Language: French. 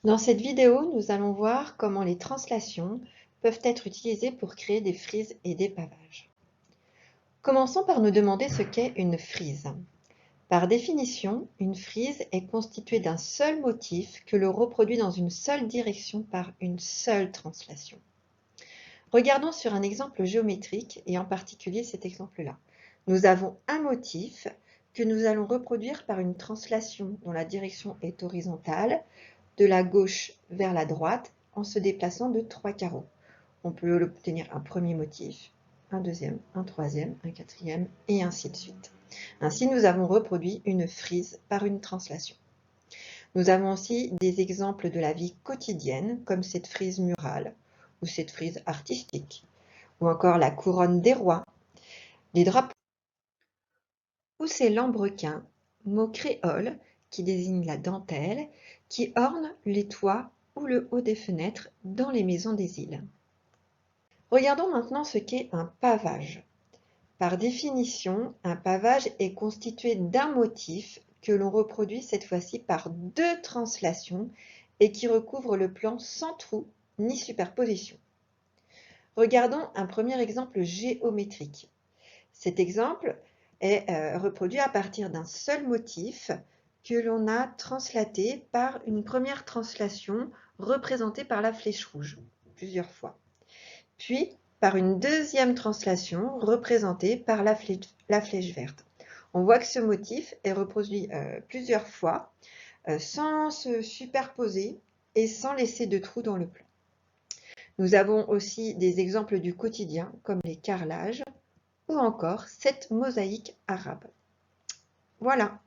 Dans cette vidéo, nous allons voir comment les translations peuvent être utilisées pour créer des frises et des pavages. Commençons par nous demander ce qu'est une frise. Par définition, une frise est constituée d'un seul motif que l'on reproduit dans une seule direction par une seule translation. Regardons sur un exemple géométrique et en particulier cet exemple-là. Nous avons un motif que nous allons reproduire par une translation dont la direction est horizontale, de la gauche vers la droite en se déplaçant de 3 carreaux. On peut obtenir un premier motif, un deuxième, un troisième, un quatrième et ainsi de suite. Ainsi, nous avons reproduit une frise par une translation. Nous avons aussi des exemples de la vie quotidienne, comme cette frise murale ou cette frise artistique, ou encore la couronne des rois, les drapeaux, ou ces lambrequins, mot créole qui désigne la dentelle, qui orne les toits ou le haut des fenêtres dans les maisons des îles. Regardons maintenant ce qu'est un pavage. Par définition, un pavage est constitué d'un motif que l'on reproduit cette fois-ci par deux translations et qui recouvre le plan sans trou ni superposition. Regardons un premier exemple géométrique. Cet exemple est reproduit à partir d'un seul motif que l'on a translaté par une première translation représentée par la flèche rouge plusieurs fois, puis par une deuxième translation représentée par la flèche verte. On voit que ce motif est reproduit plusieurs fois sans se superposer et sans laisser de trous dans le plan. Nous avons aussi des exemples du quotidien comme les carrelages ou encore cette mosaïque arabe. Voilà.